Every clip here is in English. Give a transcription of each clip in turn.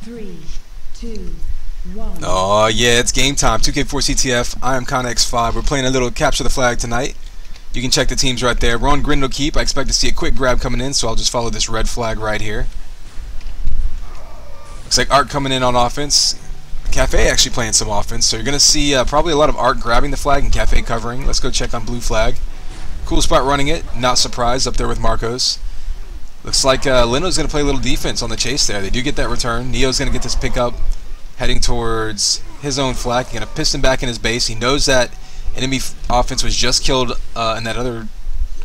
3, 2, 1. Oh yeah, it's game time. 2K4 CTF. I am ConX5. We're playing a little capture the flag tonight. You can check the teams right there. We're on Grendelkeep. I expect to see a quick grab coming in, so I'll just follow this red flag right here. Looks like Arc coming in on offense. Cafe actually playing some offense, so you're going to see probably a lot of Arc grabbing the flag and Cafe covering. Let's go check on blue flag. Coolspot running it. Not surprised, up there with Marcos. Looks like Lino's going to play a little defense on the chase there. They do get that return. Neo's going to get this pickup, heading towards his own flag. He's going to piston back in his base. He knows that enemy offense was just killed in that other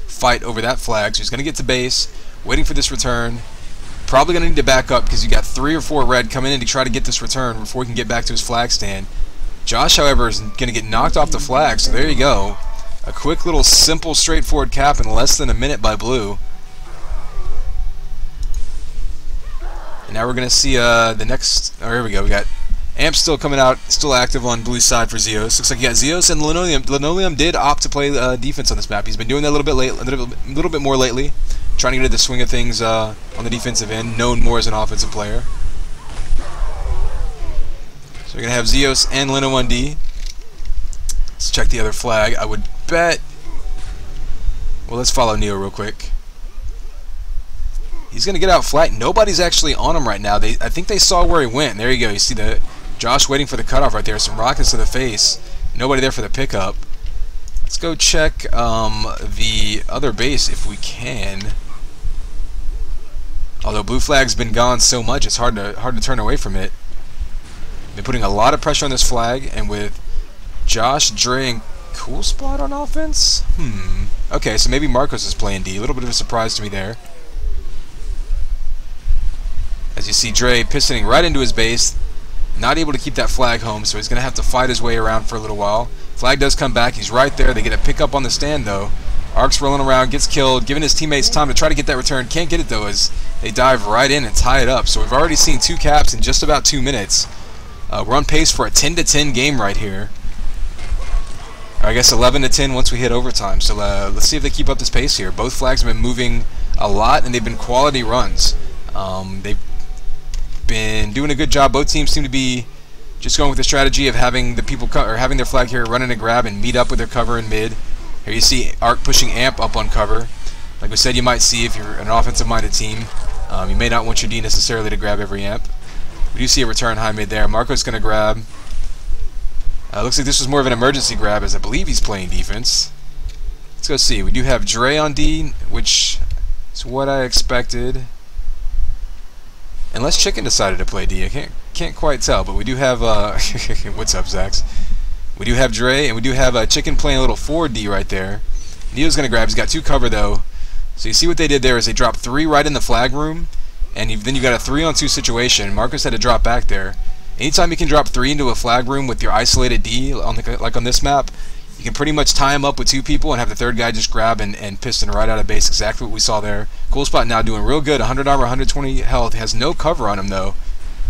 fight over that flag, so he's going to get to base, waiting for this return. Probably going to need to back up because you got 3 or 4 red coming in to try to get this return before he can get back to his flag stand. Josh, however, is going to get knocked off the flag, so there you go. A quick little simple straightforward cap in less than a minute by blue. And now we're going to see the next... Oh, here we go. We got Amp still coming out, still active on blue side for Xios. Looks like you got Xios and Linoleum. Linoleum did opt to play defense on this map. He's been doing that a little bit more lately, trying to get into the swing of things on the defensive end, known more as an offensive player. So we're going to have Xios and Lino on D. Let's check the other flag. I would bet... Well, let's follow Neo real quick. He's going to get out flat. Nobody's actually on him right now. I think they saw where he went. There you go. You see the Josh waiting for the cutoff right there. Some rockets to the face. Nobody there for the pickup. Let's go check the other base if we can. Although blue flag's been gone so much, it's hard to turn away from it. They're putting a lot of pressure on this flag, and with Josh, Dray, and Coolspot on offense? Okay, so maybe Marcos is playing D. A little bit of a surprise to me there. As you see Dray pistoning right into his base, not able to keep that flag home, so he's going to have to fight his way around for a little while. Flag does come back, he's right there. They get a pickup on the stand though. Arc's rolling around, gets killed, giving his teammates time to try to get that return. Can't get it though as they dive right in and tie it up. So we've already seen 2 caps in just about 2 minutes. We're on pace for a 10-10 game right here. Or I guess 11-10 once we hit overtime. So let's see if they keep up this pace here. Both flags have been moving a lot, and they've been quality runs. They've been doing a good job. Both teams seem to be just going with the strategy of having the people having their flag here, running a grab and meet up with their cover in mid. Here you see Arc pushing Amp up on cover. Like we said, you might see if you're an offensive-minded team, you may not want your D necessarily to grab every Amp. We do see a return high mid there. Marco's going to grab. Looks like this was more of an emergency grab, as I believe he's playing defense. Let's go see. We do have Dray on D, which is what I expected. Unless Chicken decided to play D, I can't quite tell, but we do have what's up, Zax? We do have Dray, and we do have Chicken playing a little 4D right there. Neo's gonna grab. He's got 2 cover though, so you see what they did there is they dropped 3 right in the flag room, and then you got a 3-on-2 situation. Marcus had to drop back there. Anytime you can drop 3 into a flag room with your isolated D, like on this map, you can pretty much tie him up with 2 people and have the 3rd guy just grab and piston right out of base. Exactly what we saw there. Coolspot now doing real good. 100 armor, 120 health. Has no cover on him though.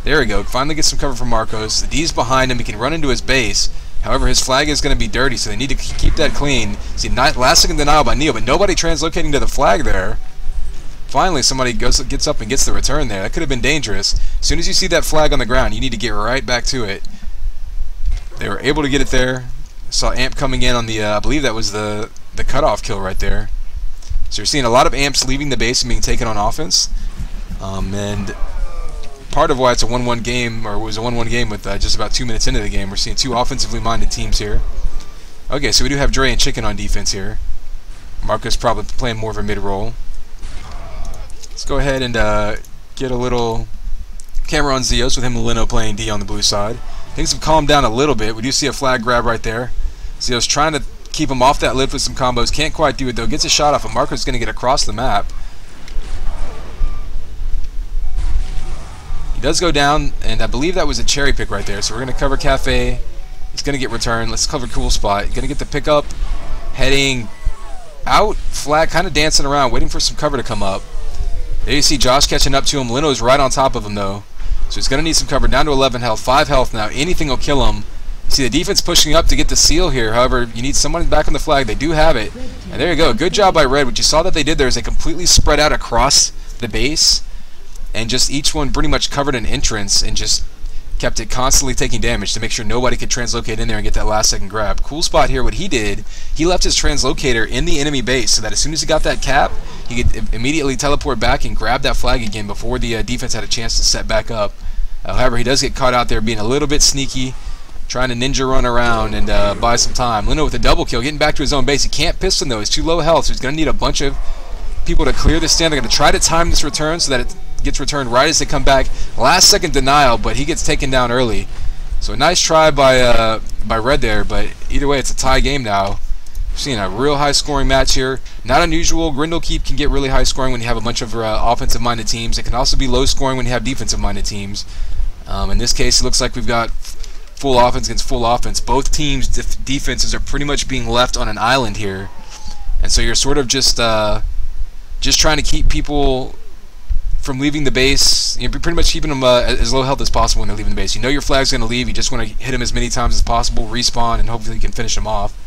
There we go. Finally gets some cover from Marcos. The D's behind him. He can run into his base. However, his flag is going to be dirty, so they need to keep that clean. See, last second denial by Neo, but nobody translocating to the flag there. Finally, somebody gets up and gets the return there. That could have been dangerous. As soon as you see that flag on the ground, you need to get right back to it. They were able to get it there. Saw Amp coming in on the, I believe that was the cutoff kill right there. So you're seeing a lot of Amps leaving the base and being taken on offense. And part of why it's a 1-1 game, or it was a 1-1 game with just about 2 minutes into the game, we're seeing 2 offensively minded teams here. Okay, so we do have Dray and Chicken on defense here. Marcus probably playing more of a mid-roll. Let's go ahead and get a little camera on Xios with him and Lino playing D on the blue side. Things have calmed down a little bit. We do see a flag grab right there. Xios trying to keep him off that lift with some combos. Can't quite do it though. Gets a shot off, and Marcos is going to get across the map. He does go down, and I believe that was a cherry pick right there. So we're going to cover Cafe. He's going to get returned. Let's cover Coolspot. Going to get the pickup. Heading out. Flag kind of dancing around, waiting for some cover to come up. There you see Josh catching up to him. Lino's right on top of him though. So he's going to need some cover. Down to 11 health, 5 health now. Anything will kill him. See the defense pushing up to get the seal here. However, you need someone back on the flag. They do have it. And there you go. Good job by Red. What you saw that they did there is they completely spread out across the base. and just each one pretty much covered an entrance and just kept it constantly taking damage to make sure nobody could translocate in there and get that last second grab. Coolspot here, what he did, he left his translocator in the enemy base so that as soon as he got that cap, he could immediately teleport back and grab that flag again before the defense had a chance to set back up. However, he does get caught out there being a little bit sneaky, trying to ninja run around and buy some time. Lino with a double kill, getting back to his own base. He can't piston though, he's too low health, so he's going to need a bunch of people to clear this stand. They're going to try to time this return so that it gets returned right as they come back. Last second denial, but he gets taken down early. So a nice try by Red there, but either way it's a tie game now. We're seeing a real high scoring match here. Not unusual. Grendelkeep can get really high scoring when you have a bunch of offensive minded teams. It can also be low scoring when you have defensive minded teams. In this case it looks like we've got full offense against full offense. Both teams' defenses are pretty much being left on an island here, and so you're sort of just trying to keep people from leaving the base. You're pretty much keeping them as low health as possible when they're leaving the base. You know your flag's going to leave, you just want to hit him as many times as possible, respawn, and hopefully you can finish him off.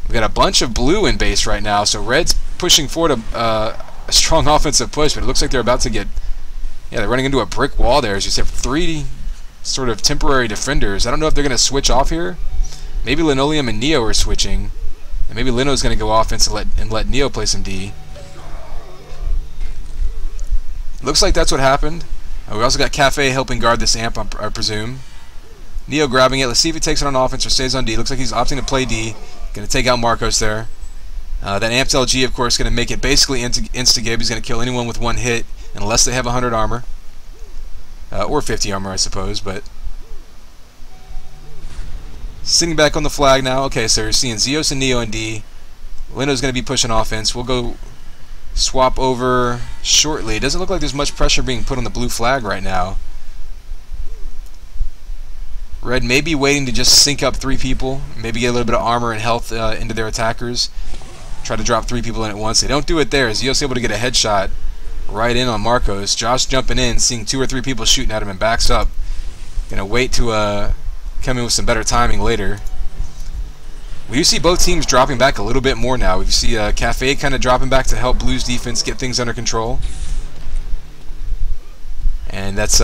We've got a bunch of blue in base right now, so Red's pushing forward a strong offensive push, but it looks like they're about to get, yeah, they're running into a brick wall there. As you said, 3 sort of temporary defenders. I don't know if they're going to switch off here. Maybe Linoleum and Neo are switching, and maybe Lino's going to go offense and let Neo play some D. Looks like that's what happened. We also got Cafe helping guard this amp, I presume. Neo grabbing it. Let's see if he takes it on offense or stays on D. Looks like he's opting to play D. Going to take out Marcos there. That amped LG, of course, going to make it basically insta-gib. He's going to kill anyone with 1 hit unless they have 100 armor. Or 50 armor, I suppose, but... Sitting back on the flag now. Okay, so you're seeing Xios and Neo and D. Lino's going to be pushing offense. We'll go swap over shortly. It doesn't look like there's much pressure being put on the blue flag right now. Red may be waiting to just sync up 3 people, maybe get a little bit of armor and health into their attackers. Try to drop 3 people in at once. They don't do it there. Xios able to get a headshot right in on Marcos. Josh jumping in, seeing 2 or 3 people shooting at him, and backs up. Gonna wait to come in with some better timing later. We do see both teams dropping back a little bit more now. We see Cafe kind of dropping back to help Blue's defense get things under control, and that's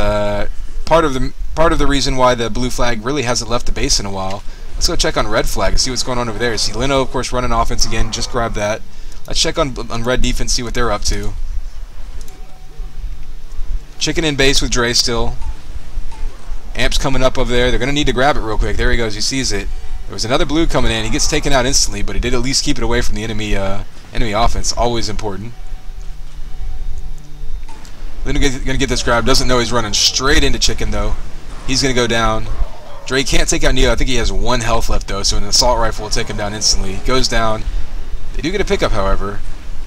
part of the reason why the blue flag really hasn't left the base in a while. Let's go check on red flag and see what's going on over there. See Lino, of course, running offense again. Just grab that. Let's check on red defense, see what they're up to. Chicken in base with Dray still. Amp's coming up over there. They're going to need to grab it real quick. There he goes. He sees it. There was another blue coming in. He gets taken out instantly, but he did at least keep it away from the enemy offense. Always important. Lino going to get this grab. Doesn't know he's running straight into Chicken, though. He's going to go down. Dray can't take out Neo. I think he has 1 health left, though, so an assault rifle will take him down instantly. He goes down. They do get a pickup, however.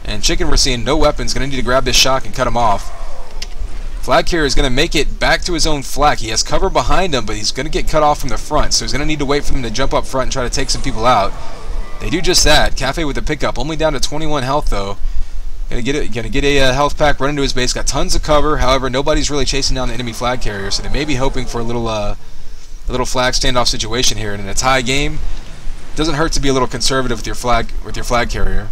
And Chicken, we're seeing no weapons. Going to need to grab this shock and cut him off. Flag carrier is going to make it back to his own flag. He has cover behind him, but he's going to get cut off from the front, so he's going to need to wait for them to jump up front and try to take some people out. They do just that. Cafe with the pickup, only down to 21 health, though. Gonna get a health pack, run into his base. Got tons of cover. However, nobody's really chasing down the enemy flag carrier, so they may be hoping for a little flag standoff situation here. And in a tie game, it doesn't hurt to be a little conservative with your flag carrier.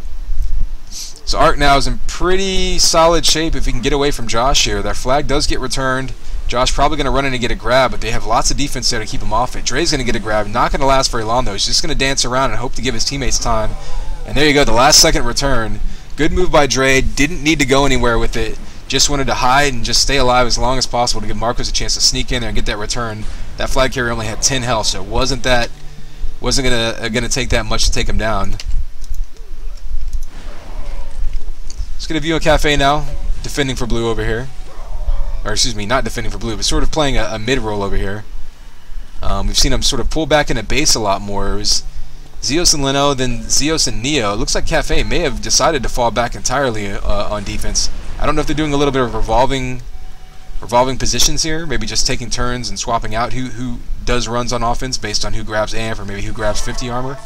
So Ark now is in pretty solid shape if he can get away from Josh here. That flag does get returned. Josh probably going to run in and get a grab, but they have lots of defense there to keep him off it. Dray's going to get a grab. Not going to last very long, though. He's just going to dance around and hope to give his teammates time. And there you go, the last second return. Good move by Dray. Didn't need to go anywhere with it. Just wanted to hide and just stay alive as long as possible to give Marcos a chance to sneak in there and get that return. That flag carrier only had 10 health, so it wasn't gonna take that much to take him down. Let's get a view of Cafe now, defending for blue over here. Or excuse me, not defending for blue, but sort of playing a mid-roll over here. We've seen him sort of pull back into base a lot more. It was Xios and Lino, then Xios and Neo. It looks like Cafe may have decided to fall back entirely on defense. I don't know if they're doing a little bit of revolving positions here, maybe just taking turns and swapping out who does runs on offense based on who grabs amp or maybe who grabs 50 armor.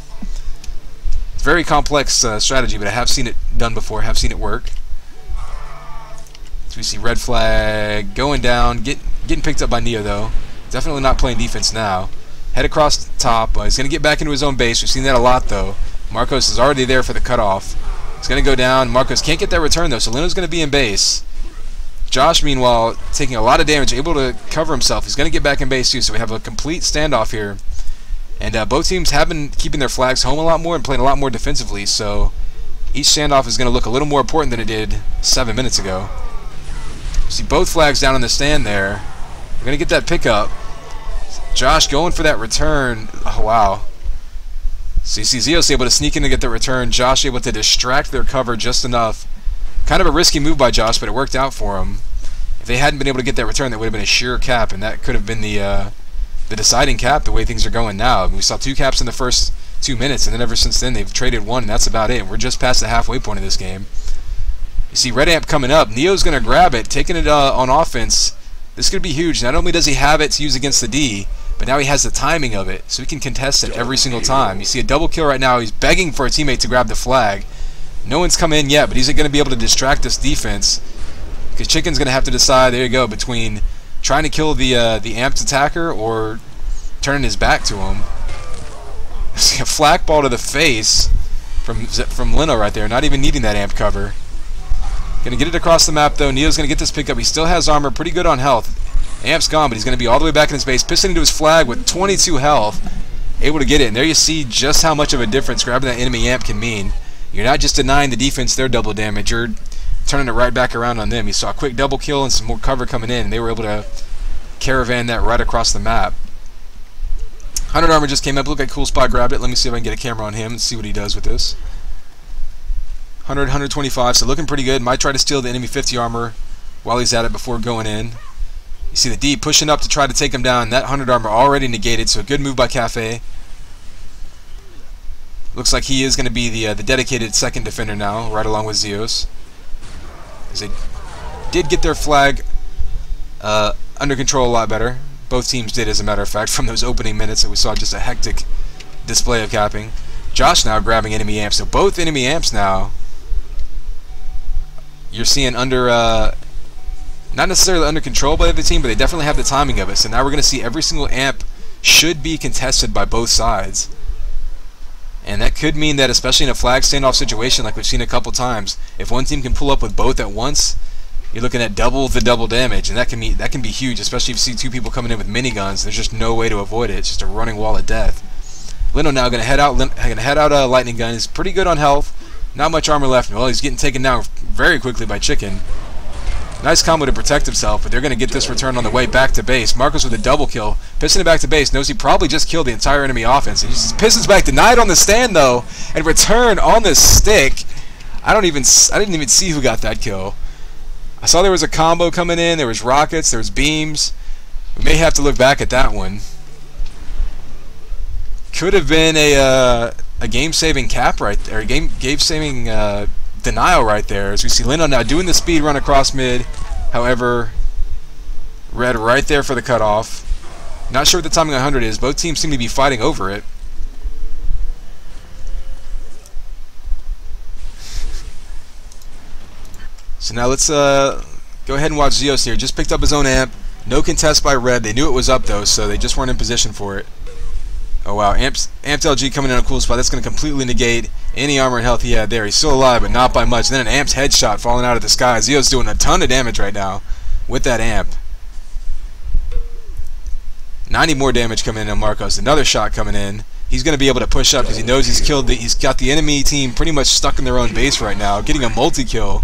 It's a very complex strategy, but I have seen it done before, have seen it work. So we see red flag going down, getting picked up by Neo though. Definitely not playing defense now. Head across the top. He's going to get back into his own base. We've seen that a lot though. Marcos is already there for the cutoff. He's going to go down. Marcos can't get that return though, so Lino's going to be in base. Josh, meanwhile, taking a lot of damage, able to cover himself. He's going to get back in base too, so we have a complete standoff here. And both teams have been keeping their flags home a lot more and playing a lot more defensively, so each standoff is going to look a little more important than it did 7 minutes ago. See both flags down in the stand there. We're going to get that pickup. Josh going for that return. Oh, wow. So you see Xios able to sneak in to get the return. Josh able to distract their cover just enough. Kind of a risky move by Josh, but it worked out for him. If they hadn't been able to get that return, that would have been a sure cap, and that could have been the deciding cap the way things are going now. We saw 2 caps in the first 2 minutes, and then ever since then they've traded 1, and that's about it. We're just past the halfway point of this game. You see Red Amp coming up. Neo's going to grab it, taking it on offense. This could be huge. Not only does he have it to use against the D, but now he has the timing of it, so he can contest it every single time. You see a double kill right now. He's begging for a teammate to grab the flag. No one's come in yet, but he's going to be able to distract this defense, because Chicken's going to have to decide, there you go, between trying to kill the amped attacker or turning his back to him. See a flak ball to the face from Lino right there, not even needing that amp cover. Going to get it across the map, though. Neo's going to get this pickup. He still has armor, pretty good on health. Amp's gone, but he's going to be all the way back in his base, pissing into his flag with 22 health, able to get it. And there you see just how much of a difference grabbing that enemy amp can mean. You're not just denying the defense their double damage, you're turning it right back around on them. You saw a quick double kill and some more cover coming in, and they were able to caravan that right across the map. 100 armor just came up. Looked like Coolspot grabbed it. Let me see if I can get a camera on him and see what he does with this. 100, 125, so looking pretty good. Might try to steal the enemy 50 armor while he's at it before going in. You see the D pushing up to try to take him down. That 100 armor already negated, so a good move by Cafe. Looks like he is going to be the dedicated second defender now, right along with Xios. As they did get their flag under control a lot better. Both teams did, as a matter of fact, from those opening minutes that we saw just a hectic display of capping. Josh now grabbing enemy amps, so both enemy amps now you're seeing under, not necessarily under control by the other team, but they definitely have the timing of it. So now we're going to see every single amp should be contested by both sides. And that could mean that, especially in a flag standoff situation like we've seen a couple times, if one team can pull up with both at once, you're looking at double the double damage, and that can be huge, especially if you see 2 people coming in with miniguns. There's just no way to avoid it. It's just a running wall of death. Lino now going to head out a lightning gun. He's pretty good on health. Not much armor left. Well, he's getting taken down very quickly by Chicken. Nice combo to protect himself, but they're going to get this return on the way back to base. Marcos with a double kill, pissing it back to base. Knows he probably just killed the entire enemy offense. He just pisses back, denied on the stand though, and return on the stick. I didn't even see who got that kill. I saw there was a combo coming in. There was rockets. There was beams. We may have to look back at that one. Could have been a game-saving cap right there, a game-saving denial right there. As we see Lino now doing the speed run across mid. However, Red right there for the cutoff. Not sure what the timing on 100 is. Both teams seem to be fighting over it. So now let's go ahead and watch Xios here. Just picked up his own amp. No contest by Red. They knew it was up though, so they just weren't in position for it. Oh wow, amped LG coming in on a cool spot. That's going to completely negate any armor and health he had there. He's still alive, but not by much. And then an amped headshot falling out of the sky. Xios doing a ton of damage right now with that amp. 90 more damage coming in on Marcos. Another shot coming in. He's going to be able to push up because he knows he's got the enemy team pretty much stuck in their own base right now, getting a multi-kill.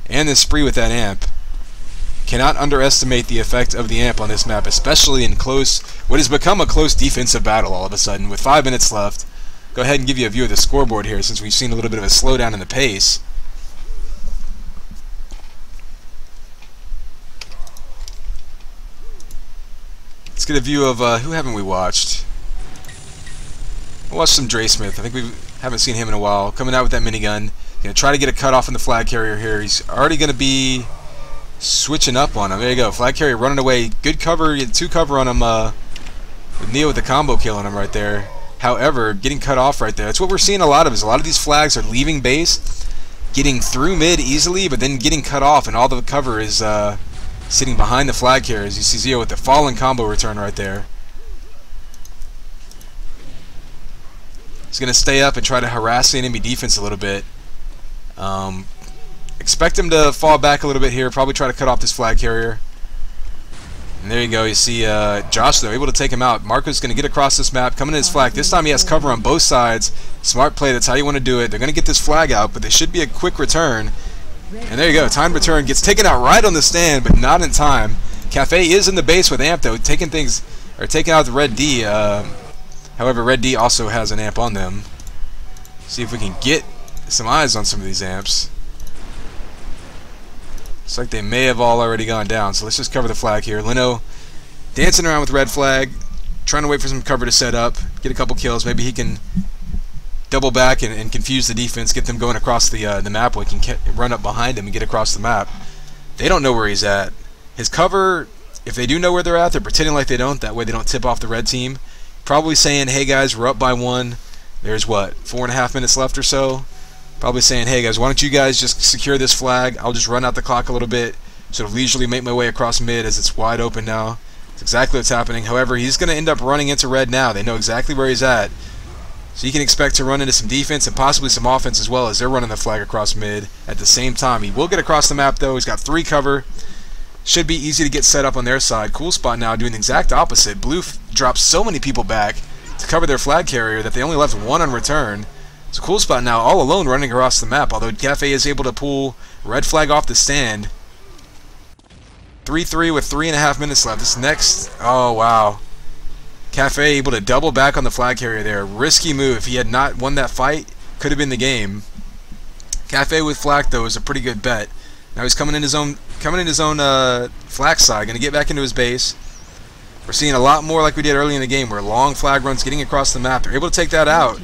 And this spree with that amp. Cannot underestimate the effect of the amp on this map, especially in what has become a close defensive battle all of a sudden. With 5 minutes left, go ahead and give you a view of the scoreboard here since we've seen a little bit of a slowdown in the pace. Let's get a view of who haven't we watched? We'll watch some Dray Smith. I think we haven't seen him in a while. Coming out with that minigun. Gonna try to get a cutoff in the flag carrier here. He's already gonna be switching up on him. There you go. Flag carrier running away. Good cover. He had 2 cover on him. With Neo with the combo kill on him right there. However, getting cut off right there. That's what we're seeing a lot of. Is a lot of these flags are leaving base, getting through mid easily, but then getting cut off, and all the cover is sitting behind the flag carriers. You see Zio with the fallen combo return right there. He's gonna stay up and try to harass the enemy defense a little bit. expect him to fall back a little bit here, probably try to cut off this flag carrier. And there you go, you see Josh though, able to take him out. Marco's going to get across this map, coming in his flag. This time he has cover on both sides. Smart play, that's how you want to do it. They're going to get this flag out, but there should be a quick return. And there you go, timed return, gets taken out right on the stand, but not in time. Cafe is in the base with amp though, taking out the red D. However, red D also has an amp on them. See if we can get some eyes on some of these amps. Looks like they may have all already gone down, so let's just cover the flag here. Lino dancing around with red flag, trying to wait for some cover to set up, get a couple kills. Maybe he can double back and confuse the defense, get them going across the map. We can run up behind him and get across the map. They don't know where he's at. His cover, if they do know where they're at, they're pretending like they don't. That way they don't tip off the red team. Probably saying, hey guys, we're up by 1. There's what, 4.5 minutes left or so. Probably saying, hey guys, why don't you guys just secure this flag? I'll just run out the clock a little bit, sort of leisurely make my way across mid as it's wide open now. That's exactly what's happening. However, he's going to end up running into red now. They know exactly where he's at. So you can expect to run into some defense and possibly some offense as well as they're running the flag across mid at the same time. He will get across the map though. He's got 3 cover. Should be easy to get set up on their side. Coolspot now doing the exact opposite. Blue drops so many people back to cover their flag carrier that they only left 1 on return. So Coolspot now all alone running across the map, although Cafe is able to pull red flag off the stand. 3-3 with 3.5 minutes left. This next, oh wow. Cafe able to double back on the flag carrier there. Risky move. If he had not won that fight, could have been the game. Cafe with flak though is a pretty good bet. Now he's coming in his own flak side, going to get back into his base. We're seeing a lot more like we did early in the game, where long flag runs getting across the map. They're able to take that out.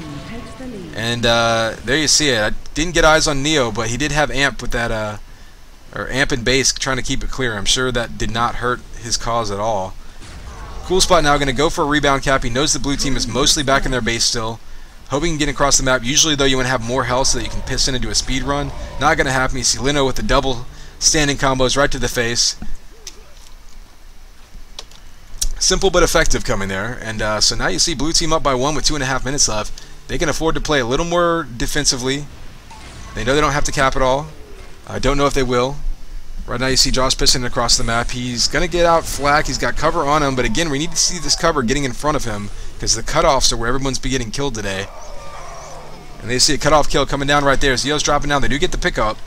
And there you see it. I didn't get eyes on Neo, but he did have amp with that, or amp and base trying to keep it clear. I'm sure that did not hurt his cause at all. Coolspot now going to go for a rebound cap. He knows the blue team is mostly back in their base still. Hoping to get across the map. Usually though you want to have more health so that you can piston into a speed run. Not going to happen. You see Lino with the double standing combos right to the face. Simple but effective coming there. And so now you see blue team up by 1 with 2.5 minutes left. They can afford to play a little more defensively. They know they don't have to cap it all. I don't know if they will. Right now you see Josh pistoning across the map. He's going to get out flak. He's got cover on him. But again, we need to see this cover getting in front of him, because the cutoffs are where everyone's been getting killed today. And they see a cutoff kill coming down right there. Xios dropping down. They do get the pickup.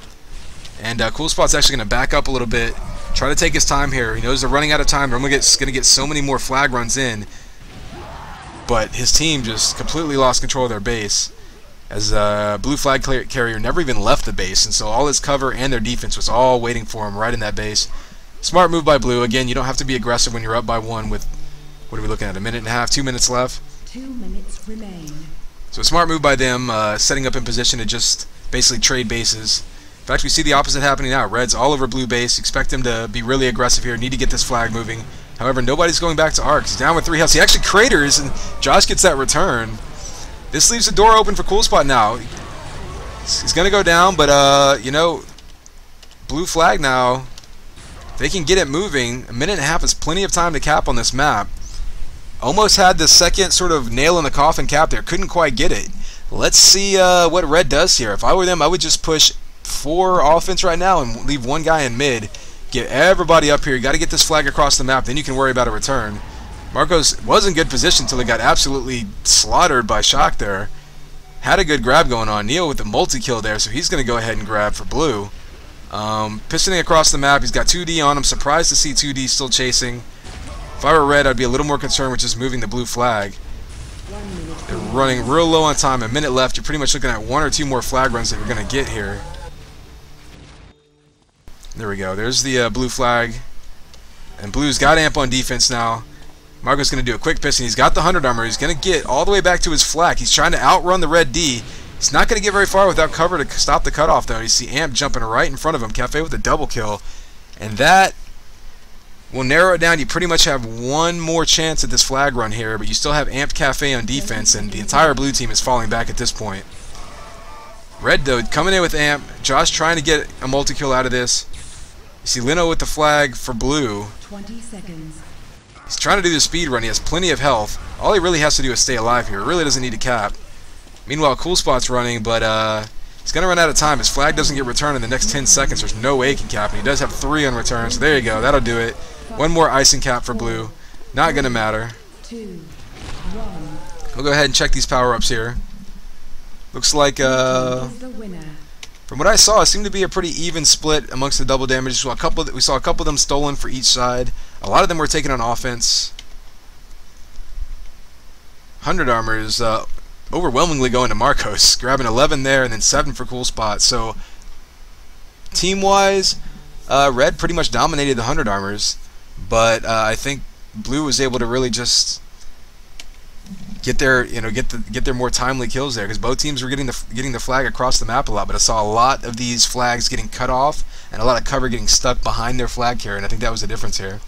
And Coolspot's actually going to back up a little bit. Try to take his time here. He knows they're running out of time. They're going to get so many more flag runs in. But his team just completely lost control of their base, as blue flag carrier never even left the base, and so all his cover and their defense was all waiting for him right in that base. Smart move by blue. Again, you don't have to be aggressive when you're up by 1 with, what are we looking at, 1.5 minutes, 2 minutes left? 2 minutes remain. So a smart move by them, setting up in position to just basically trade bases. In fact, we see the opposite happening now. Red's all over blue base. Expect them to be really aggressive here. Need to get this flag moving. However, nobody's going back to arc. He's down with 3 health. He actually craters, and Josh gets that return. This leaves the door open for Coolspot now. He's going to go down, but, you know, blue flag now, they can get it moving. 1.5 minutes is plenty of time to cap on this map. Almost had the second sort of nail in the coffin cap there. Couldn't quite get it. Let's see what red does here. If I were them, I would just push 4 offense right now and leave 1 guy in mid. Get everybody up here. You got to get this flag across the map. Then you can worry about a return. Marcos was in good position until he got absolutely slaughtered by Shock there. Had a good grab going on. Neo with the multi-kill there, so he's going to go ahead and grab for blue. Pistoning across the map. He's got 2D on him. Surprised to see 2D still chasing. If I were red, I'd be a little more concerned with just moving the blue flag. They're running real low on time. 1 minute left. You're pretty much looking at 1 or 2 more flag runs that you're going to get here. There we go. There's the blue flag. And blue's got amp on defense now. Marco's going to do a quick piston. He's got the 100 armor. He's going to get all the way back to his flak. He's trying to outrun the red D. He's not going to get very far without cover to stop the cutoff, though. You see amp jumping right in front of him. Cafe with a double kill. And that will narrow it down. You pretty much have 1 more chance at this flag run here, but you still have amp Cafe on defense, and the entire blue team is falling back at this point. Red, though, coming in with amp. Josh trying to get a multi-kill out of this. You see Lino with the flag for blue. 20 seconds. He's trying to do the speed run. He has plenty of health. All he really has to do is stay alive here. He really doesn't need to cap. Meanwhile, Coolspot's running, but He's going to run out of time. His flag doesn't get returned in the next 10 seconds. There's no way he can cap, and he does have 3 on return, so there you go. That'll do it. 1 more icing cap for blue. Not going to matter. 2, 1. We'll go ahead and check these power-ups here. Looks like, Is the winner. from what I saw, it seemed to be a pretty even split amongst the double damage. We saw a couple of them stolen for each side. A lot of them were taken on offense. 100 armor is overwhelmingly going to Marcos, grabbing 11 there and then 7 for Coolspot. So team-wise, red pretty much dominated the 100 armors, but I think blue was able to really just get their more timely kills there, because both teams were getting the flag across the map a lot. But I saw a lot of these flags getting cut off and a lot of cover getting stuck behind their flag carrier, and I think that was the difference here.